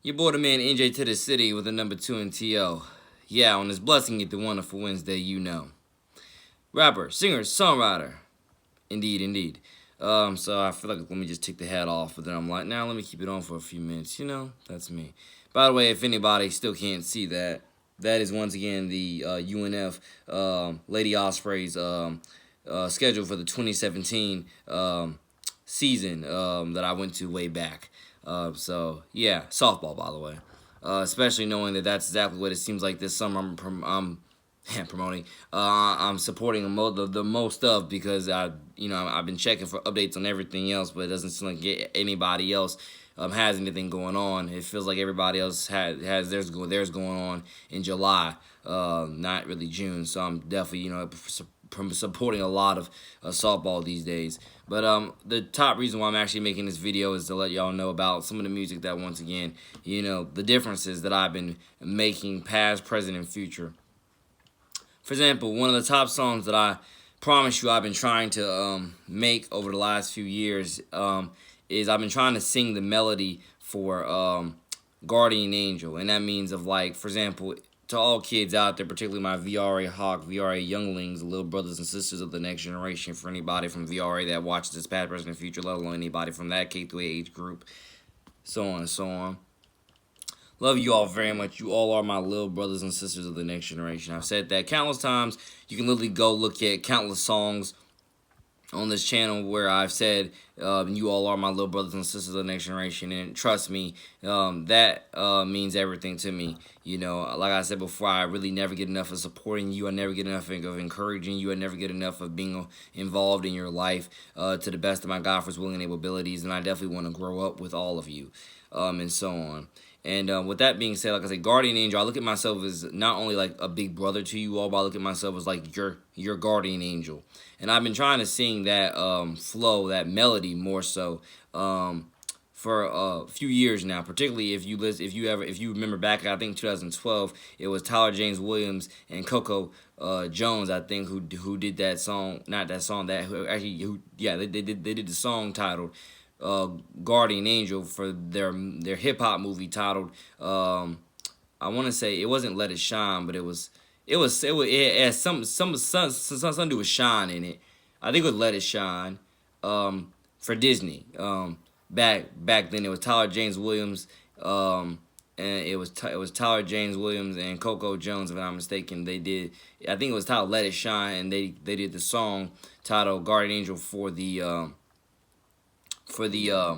Your boy the man NJ2TheCity with the number 2 in TO. Yeah, on this blessing it the wonderful Wednesday, you know. Rapper, singer, songwriter. Indeed, indeed. So I feel like let me just take the hat off, but then I'm like, now let me keep it on for a few minutes. You know, that's me. By the way, if anybody still can't see that, that is once again the UNF Lady Osprey's schedule for the 2017 season that I went to way back. So yeah, softball, by the way. Especially knowing that that's exactly what it seems like this summer. I'm promoting. I'm supporting the most of because I've been checking for updates on everything else, but it doesn't seem like anybody else has anything going on. It feels like everybody else has theirs going on in July, not really June. So I'm definitely supporting a lot of softball these days. But the top reason why I'm actually making this video is to let y'all know about some of the music that, once again, the differences that I've been making past, present, and future. For example, one of the top songs that I promise you I've been trying to make over the last few years is I've been trying to sing the melody for Guardian Angel. And that means of, like, for example, to all kids out there, particularly my VRA Hawk, VRA younglings, the little brothers and sisters of the next generation, for anybody from VRA that watches this past, present, and future, let alone anybody from that K through 8 age group, so on and so on. Love you all very much. You all are my little brothers and sisters of the next generation. I've said that countless times. You can literally go look at countless songs on this channel where I've said you all are my little brothers and sisters of the next generation, and trust me, that means everything to me. Like I said before, I really never get enough of supporting you. I never get enough of encouraging you. I never get enough of being involved in your life to the best of my God-first willing and able abilities, and I definitely want to grow up with all of you, and so on. And with that being said, like I said, Guardian Angel, I look at myself as not only like a big brother to you all, but I look at myself as like your guardian angel. And I've been trying to sing that flow, that melody more so for a few years now. Particularly if you remember back, I think 2012, it was Tyler James Williams and Coco Jones, I think, who did that song. Not that song, they did the song titled Guardian Angel for their hip hop movie titled I want to say it wasn't Let It Shine, but it had something to do with shine in it. I think it was Let It Shine for Disney. Back then it was Tyler James Williams and it was Tyler James Williams and Coco Jones, if I'm not mistaken. I think it was titled Let It Shine, and they did the song titled Guardian Angel for the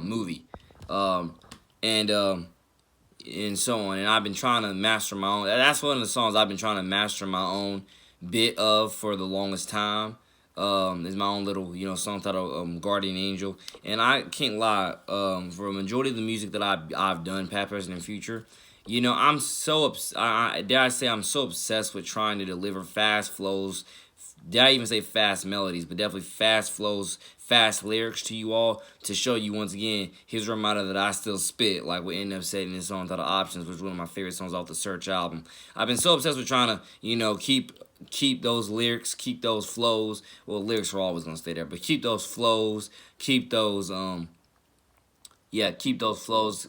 movie, and so on. And I've been trying to master my own. That's one of the songs I've been trying to master my own bit of for the longest time. Is my own little song titled Guardian Angel. And I can't lie, for a majority of the music that I've done, past, present, and future, I'm so dare I say I'm so obsessed with trying to deliver fast flows. Did I even say fast melodies? But definitely fast flows, fast lyrics to you all, to show you once again, here's a reminder that I still spit, like what ended up saying in this song titled Options, which is one of my favorite songs off the Search album. I've been so obsessed with trying to keep those lyrics, keep those flows. Well, lyrics are always gonna stay there, but keep those flows, keep those keep those flows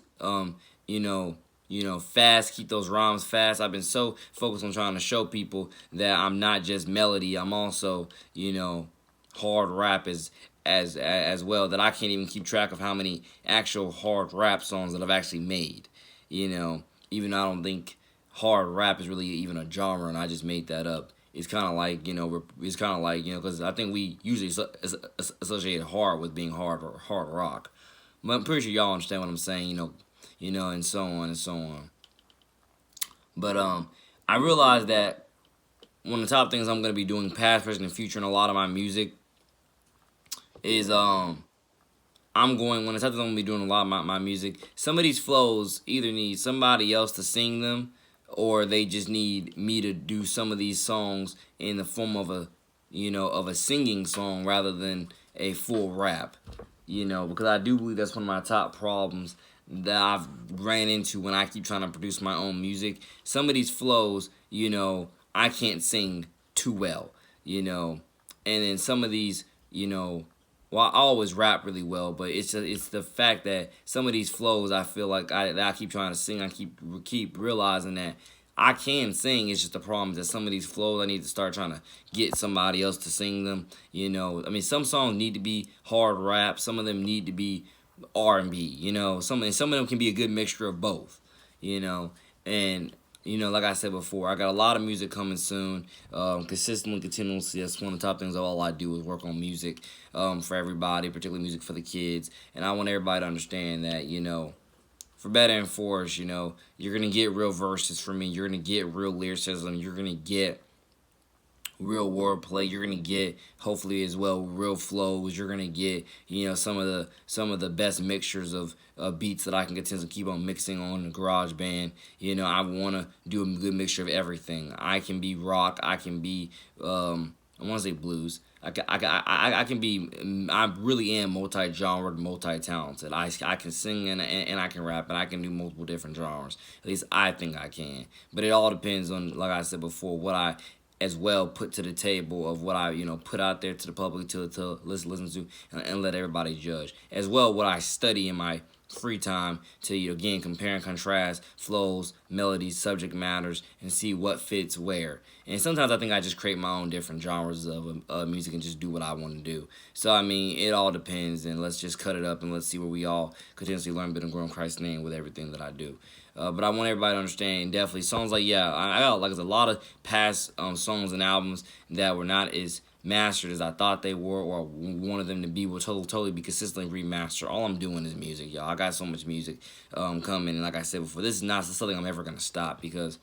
fast, keep those rhymes fast. I've been so focused on trying to show people that I'm not just melody, I'm also, hard rap as well, that I can't even keep track of how many actual hard rap songs that I've actually made. Even though I don't think hard rap is really even a genre and I just made that up. It's kind of like, because I think we usually associate hard with being hard or hard rock. But I'm pretty sure y'all understand what I'm saying, and so on and so on. But I realized that one of the top things I'm going to be doing past, present, and future in a lot of my music is one of the top things I'm going to be doing in a lot of my music, some of these flows either need somebody else to sing them, or they just need me to do some of these songs in the form of a singing song rather than a full rap. Because I do believe that's one of my top problems that I've ran into when I keep trying to produce my own music. Some of these flows, I can't sing too well, and then some of these, well, I always rap really well, but it's the fact that some of these flows I feel like that I keep trying to sing. I keep realizing that I can sing. It's just the problem is that some of these flows I need to start trying to get somebody else to sing them. You know, I mean, some songs need to be hard rap. Some of them need to be R&B. You know, some of them can be a good mixture of both. You know, and like I said before, I got a lot of music coming soon. Consistently, continuously. That's one of the top things. All I do is work on music for everybody, particularly music for the kids. And I want everybody to understand that, for better and for worse, you're going to get real verses from me. You're going to get real lyricism. You're going to get real wordplay. You're gonna get, hopefully as well, real flows. You're gonna get, some of the best mixtures of beats that I can continue to keep on mixing on the garage band. I wanna do a good mixture of everything. I can be rock. I can be I want to say blues. I can be. I really am multi-genre, multi-talented. I can sing and I can rap and I can do multiple different genres. At least I think I can. But it all depends on, like I said before, what I as well put to the table of what I put out there to the public to listen to and let everybody judge. As well, what I study in my free time to again compare and contrast flows, melodies, subject matters, and see what fits where. And sometimes I think I just create my own different genres of music and just do what I want to do. So I mean, it all depends, and let's just cut it up and let's see where we all continuously learn, build, and grow in Christ's name with everything that I do. But I want everybody to understand, definitely songs like, I got like a lot of past songs and albums that were not as mastered as I thought they were or wanted them to be, will totally be consistently remastered. All I'm doing is music, y'all. I got so much music coming, and like I said before, this is not something I'm ever going to stop because,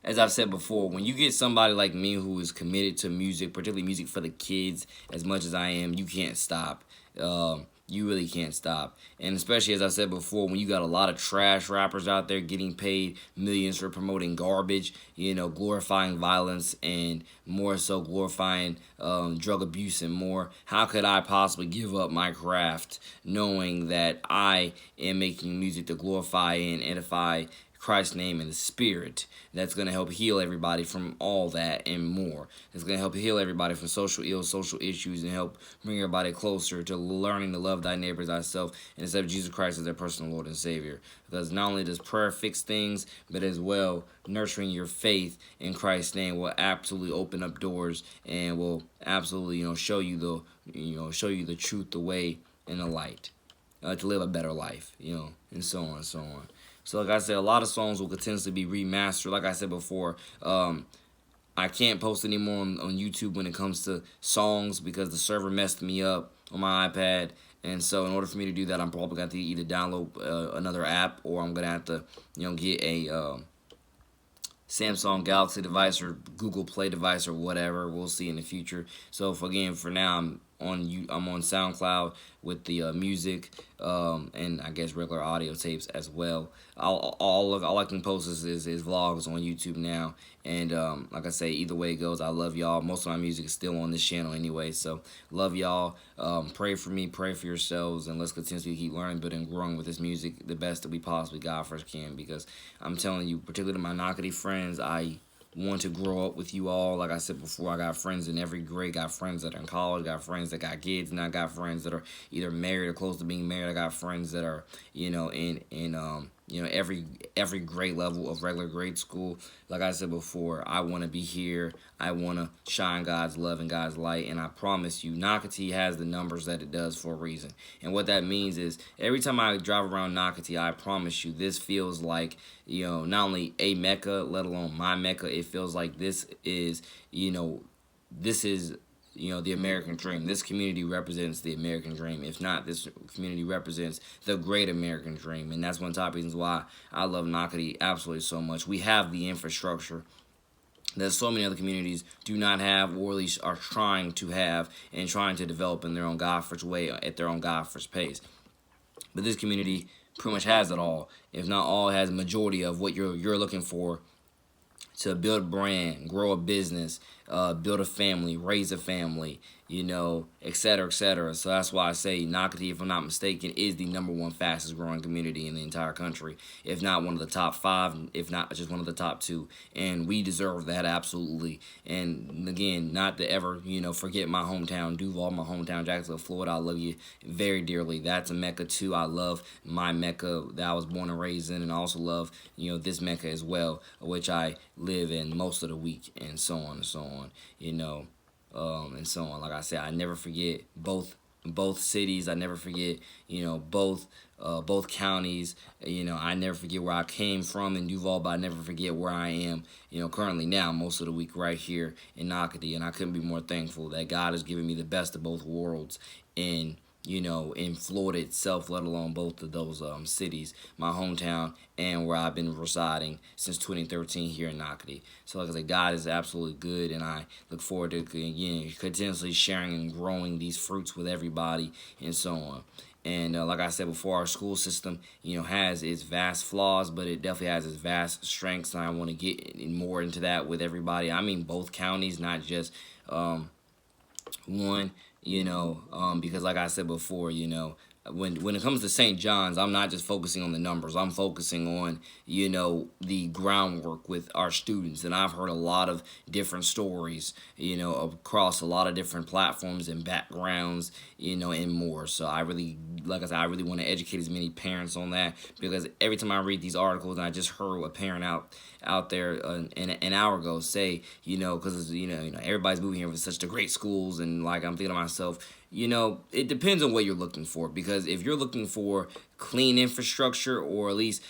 as I've said before, when you get somebody like me who is committed to music, particularly music for the kids, as much as I am, you can't stop. You really can't stop. And especially, as I said before, when you got a lot of trash rappers out there getting paid millions for promoting garbage, glorifying violence and more so glorifying drug abuse and more, how could I possibly give up my craft knowing that I am making music to glorify and edify Christ's name and the Spirit that's going to help heal everybody from all that and more. It's going to help heal everybody from social ills, social issues, and help bring everybody closer to learning to love thy neighbor as thyself and accept Jesus Christ as their personal Lord and Savior. Because not only does prayer fix things, but as well, nurturing your faith in Christ's name will absolutely open up doors and will absolutely, show you the truth, the way, and the light to live a better life, and so on and so on. So like I said, a lot of songs will continuously be remastered. Like I said before, I can't post anymore on YouTube when it comes to songs because the server messed me up on my iPad. And so in order for me to do that, I'm probably going to either download another app or I'm going to have to, get a Samsung Galaxy device or Google Play device or whatever. We'll see in the future. So for now, I'm on SoundCloud with the music and I guess regular audio tapes as well. All I can post is vlogs on YouTube now. And like I say, either way it goes, I love y'all. Most of my music is still on this channel anyway. So love y'all. Pray for me. Pray for yourselves. And let's continue to keep learning, building, and growing with this music the best that we possibly God first can. Because I'm telling you, particularly to my Knockety friends, I want to grow up with you all. Like I said before, I got friends in every grade. Got friends that are in college. Got friends that got kids. And I got friends that are either married or close to being married. I got friends that are, in every grade level of regular grade school. Like I said before, I want to be here. I want to shine God's love and God's light. And I promise you, Knockety has the numbers that it does for a reason. And what that means is every time I drive around Knockety, I promise you, this feels like, not only a Mecca, let alone my Mecca. It feels like this is, the American dream. This community represents the American dream. If not, this community represents the great American dream. And that's one of the top reasons why I love Knockety absolutely so much. We have the infrastructure that so many other communities do not have, or at least are trying to have and trying to develop in their own God-first way, at their own God-first pace. But this community pretty much has it all. If not all, it has a majority of what you're looking for to build a brand, grow a business, build a family, raise a family, et cetera, et cetera. So that's why I say Nocatee, if I'm not mistaken, is the #1 fastest growing community in the entire country, if not one of the top 5, if not just one of the top 2. And we deserve that, absolutely. And again, not to ever, forget my hometown, Duval, my hometown, Jacksonville, Florida. I love you very dearly. That's a Mecca too. I love my Mecca that I was born and raised in, and I also love, this Mecca as well, which I live in most of the week, and so on and so on, and so on. Like I said, I never forget both cities. I never forget, both counties. I never forget where I came from in Duval, but I never forget where I am, currently now, most of the week right here in Nocatee. And I couldn't be more thankful that God has given me the best of both worlds in in Florida itself, let alone both of those cities, my hometown and where I've been residing since 2013 here in Nocatee. So like I said, God is absolutely good, and I look forward to, again, continuously sharing and growing these fruits with everybody and so on. And like I said before, our school system, has its vast flaws, but it definitely has its vast strengths, and I want to get more into that with everybody. I mean both counties, not just one, because like I said before, when it comes to St. John's, I'm not just focusing on the numbers. I'm focusing on, the groundwork with our students. And I've heard a lot of different stories, across a lot of different platforms and backgrounds, and more. So I really, like I said, I really want to educate as many parents on that, because every time I read these articles, and I just heard a parent out there an hour ago say, because everybody's moving here with such the great schools, and like I'm thinking to myself, it depends on what you're looking for, because if you're looking for clean infrastructure, or at least,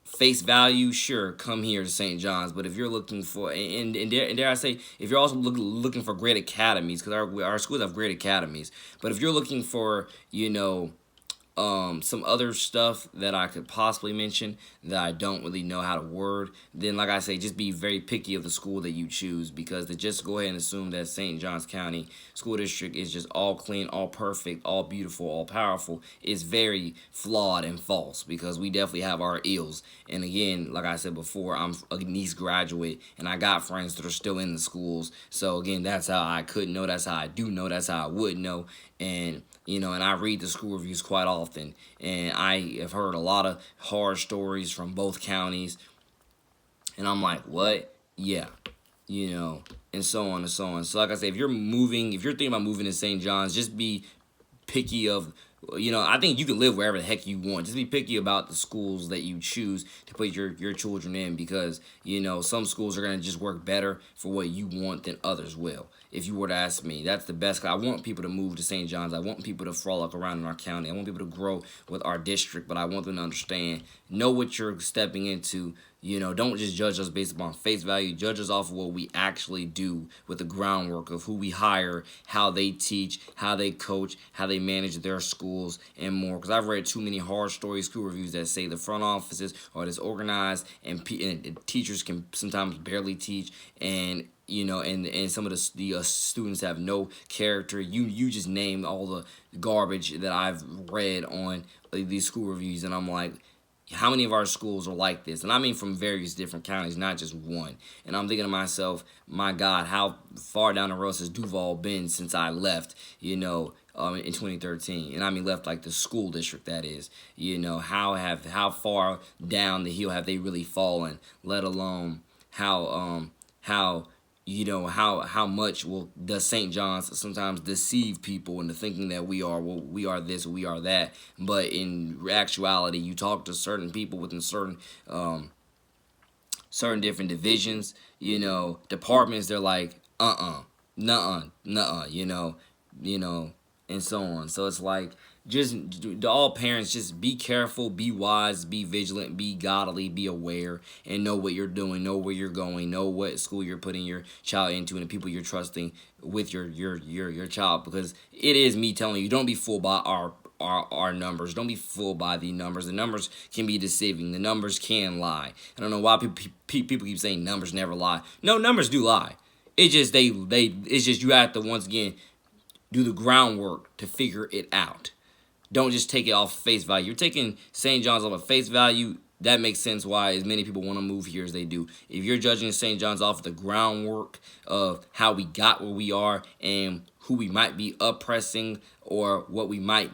face value, sure, come here to St. John's. But if you're looking for, and dare I say, if you're also looking for great academies, because our schools have great academies, but if you're looking for, some other stuff that I could possibly mention that I don't really know how to word, then like I say, just be very picky of the school that you choose, because to just go ahead and assume that St. Johns County School District is just all clean, all perfect, all beautiful, all powerful is very flawed and false, because we definitely have our ills. And again, like I said before, I'm a niece graduate, and I got friends that are still in the schools. So again, that's how I could know, that's how I do know, that's how I would know. And and I read the school reviews quite often, and I have heard a lot of horror stories from both counties, and I'm like, what? Yeah, and so on and so on. So like I say, if you're thinking about moving to St. John's, just be picky of, I think you can live wherever the heck you want. Just be picky about the schools that you choose to put your children in, because, some schools are going to just work better for what you want than others will. If you were to ask me, that's the best. I want people to move to St. John's. I want people to frolic around in our county. I want people to grow with our district, but I want them to understand, know what you're stepping into. Don't just judge us based upon face value. Judge us off of what we actually do with the groundwork of who we hire, how they teach, how they coach, how they manage their schools, and more. Because I've read too many horror stories, school reviews that say the front offices are disorganized, and teachers can sometimes barely teach, and and some of the students have no character. You just named all the garbage that I've read on these school reviews, and I'm like, how many of our schools are like this? And I mean from various different counties, not just one. And I'm thinking to myself, my God, how far down the road has Duval been since I left, in 2013? And I mean left like the school district, that is. How far down the hill have they really fallen, let alone how how much does St. John's sometimes deceive people into thinking that we are this, we are that. But in actuality, you talk to certain people within certain different divisions, departments, they're like, nuh-uh, and so on. So it's like, just all parents, just be careful, be wise, be vigilant, be godly, be aware, and know what you're doing, know where you're going, know what school you're putting your child into, and the people you're trusting with your child. Because it is me telling you, don't be fooled by our numbers. Don't be fooled by the numbers. The numbers can be deceiving. The numbers can lie. I don't know why people keep saying numbers never lie. No, numbers do lie. It's just it's just you have to, once again, do the groundwork to figure it out. Don't just take it off face value. You're taking St. John's off of face value. That makes sense why as many people want to move here as they do. If you're judging St. John's off of the groundwork of how we got where we are and who we might be oppressing or what we might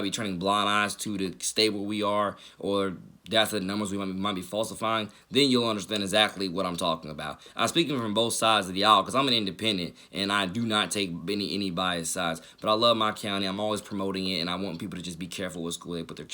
be turning blind eyes to stay where we are, or that's the numbers we might be falsifying, then you'll understand exactly what I'm talking about. I'm speaking from both sides of the aisle because I'm an independent and I do not take any biased sides. But I love my county. I'm always promoting it, and I want people to just be careful what school they put their child.